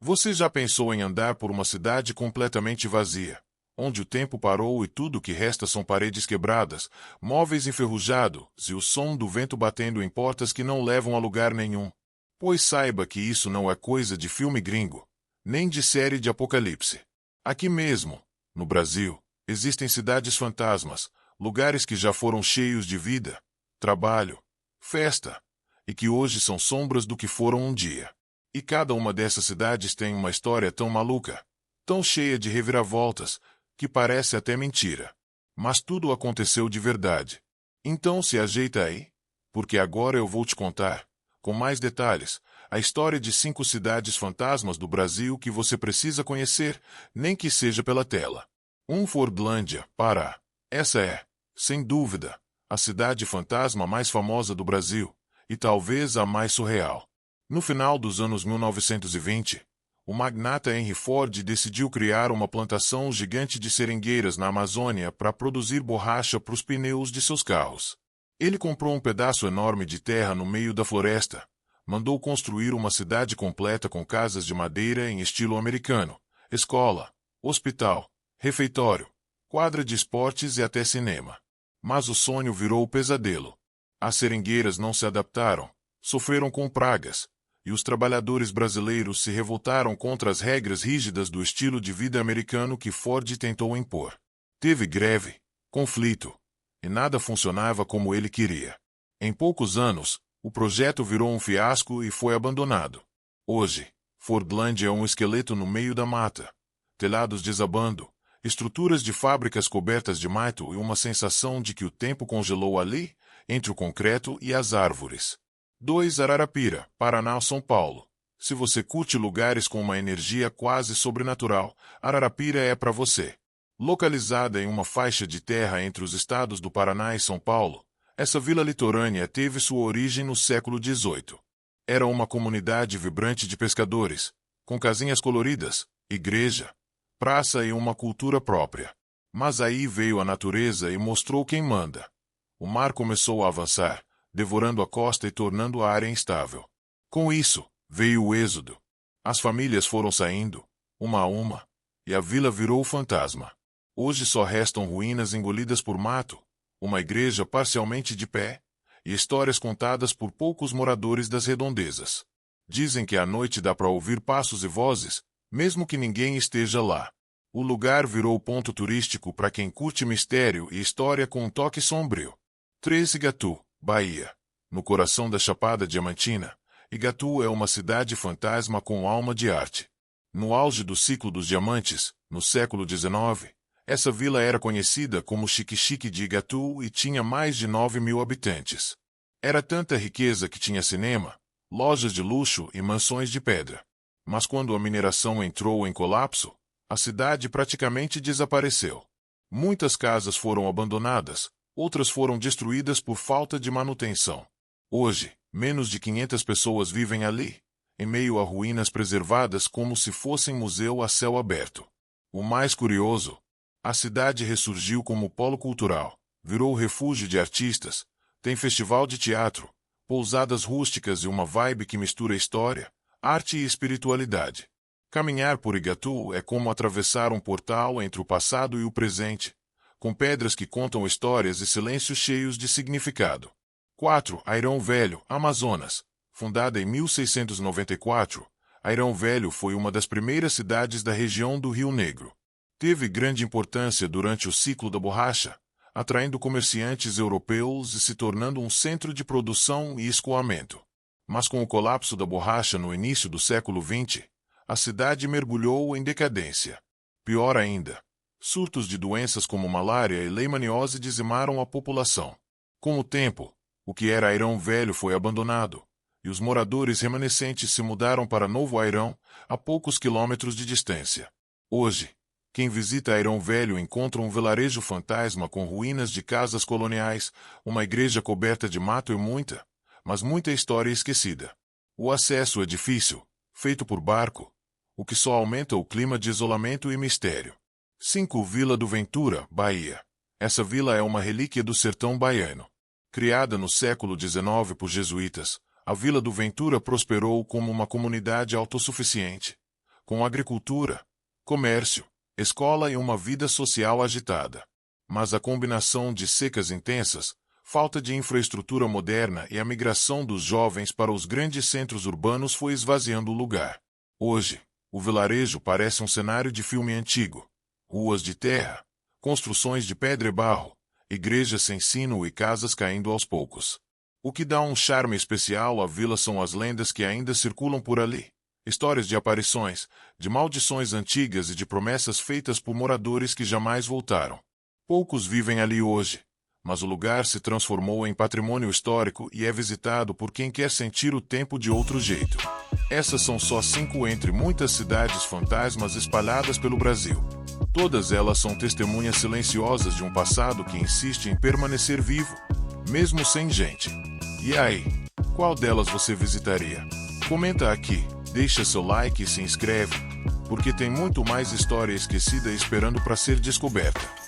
Você já pensou em andar por uma cidade completamente vazia, onde o tempo parou e tudo o que resta são paredes quebradas, móveis enferrujados e o som do vento batendo em portas que não levam a lugar nenhum? Pois saiba que isso não é coisa de filme gringo, nem de série de apocalipse. Aqui mesmo, no Brasil, existem cidades fantasmas, lugares que já foram cheios de vida, trabalho, festa, e que hoje são sombras do que foram um dia. E cada uma dessas cidades tem uma história tão maluca, tão cheia de reviravoltas, que parece até mentira. Mas tudo aconteceu de verdade. Então se ajeita aí, porque agora eu vou te contar, com mais detalhes, a história de 5 cidades fantasmas do Brasil que você precisa conhecer, nem que seja pela tela. Fordlândia, Pará. Essa é, sem dúvida, a cidade fantasma mais famosa do Brasil, e talvez a mais surreal. No final dos anos 1920, o magnata Henry Ford decidiu criar uma plantação gigante de seringueiras na Amazônia para produzir borracha para os pneus de seus carros. Ele comprou um pedaço enorme de terra no meio da floresta, mandou construir uma cidade completa com casas de madeira em estilo americano, escola, hospital, refeitório, quadra de esportes e até cinema. Mas o sonho virou pesadelo. As seringueiras não se adaptaram, sofreram com pragas, e os trabalhadores brasileiros se revoltaram contra as regras rígidas do estilo de vida americano que Ford tentou impor. Teve greve, conflito, e nada funcionava como ele queria. Em poucos anos, o projeto virou um fiasco e foi abandonado. Hoje, Fordlândia é um esqueleto no meio da mata, telhados desabando, estruturas de fábricas cobertas de mato e uma sensação de que o tempo congelou ali, entre o concreto e as árvores. 2 Ararapira, Paraná, São Paulo. Se você curte lugares com uma energia quase sobrenatural, Ararapira é para você. Localizada em uma faixa de terra entre os estados do Paraná e São Paulo, essa vila litorânea teve sua origem no século XVIII. Era uma comunidade vibrante de pescadores, com casinhas coloridas, igreja, praça e uma cultura própria. Mas aí veio a natureza e mostrou quem manda. O mar começou a avançar, devorando a costa e tornando a área instável. Com isso, veio o êxodo. As famílias foram saindo, uma a uma, e a vila virou fantasma. Hoje só restam ruínas engolidas por mato, uma igreja parcialmente de pé, e histórias contadas por poucos moradores das redondezas. Dizem que à noite dá para ouvir passos e vozes, mesmo que ninguém esteja lá. O lugar virou ponto turístico para quem curte mistério e história com um toque sombrio. 3 Igatu, Bahia. No coração da Chapada Diamantina, Igatu é uma cidade fantasma com alma de arte. No auge do ciclo dos diamantes, no século XIX, essa vila era conhecida como Xique-Xique de Igatu e tinha mais de 9.000 habitantes. Era tanta riqueza que tinha cinema, lojas de luxo e mansões de pedra. Mas quando a mineração entrou em colapso, a cidade praticamente desapareceu. Muitas casas foram abandonadas, outras foram destruídas por falta de manutenção. Hoje, menos de 500 pessoas vivem ali, em meio a ruínas preservadas como se fossem museu a céu aberto. O mais curioso, a cidade ressurgiu como polo cultural, virou refúgio de artistas, tem festival de teatro, pousadas rústicas e uma vibe que mistura história, arte e espiritualidade. Caminhar por Igatu é como atravessar um portal entre o passado e o presente, com pedras que contam histórias e silêncios cheios de significado. 4. Airão Velho, Amazonas. Fundada em 1694, Airão Velho foi uma das primeiras cidades da região do Rio Negro. Teve grande importância durante o ciclo da borracha, atraindo comerciantes europeus e se tornando um centro de produção e escoamento. Mas com o colapso da borracha no início do século XX, a cidade mergulhou em decadência. Pior ainda, surtos de doenças como malária e leishmaniose dizimaram a população. Com o tempo, o que era Airão Velho foi abandonado, e os moradores remanescentes se mudaram para Novo Airão, a poucos quilômetros de distância. Hoje, quem visita Airão Velho encontra um vilarejo fantasma com ruínas de casas coloniais, uma igreja coberta de mato e mas muita história esquecida. O acesso é difícil, feito por barco, o que só aumenta o clima de isolamento e mistério. 5. Vila do Ventura, Bahia. Essa vila é uma relíquia do sertão baiano. Criada no século XIX por jesuítas, a Vila do Ventura prosperou como uma comunidade autossuficiente, com agricultura, comércio, escola e uma vida social agitada. Mas a combinação de secas intensas, falta de infraestrutura moderna e a migração dos jovens para os grandes centros urbanos foi esvaziando o lugar. Hoje, o vilarejo parece um cenário de filme antigo. Ruas de terra, construções de pedra e barro, igrejas sem sino e casas caindo aos poucos. O que dá um charme especial à vila são as lendas que ainda circulam por ali. Histórias de aparições, de maldições antigas e de promessas feitas por moradores que jamais voltaram. Poucos vivem ali hoje, mas o lugar se transformou em patrimônio histórico e é visitado por quem quer sentir o tempo de outro jeito. Essas são só 5 entre muitas cidades fantasmas espalhadas pelo Brasil. Todas elas são testemunhas silenciosas de um passado que insiste em permanecer vivo, mesmo sem gente. E aí, qual delas você visitaria? Comenta aqui, deixa seu like e se inscreve, porque tem muito mais história esquecida esperando para ser descoberta.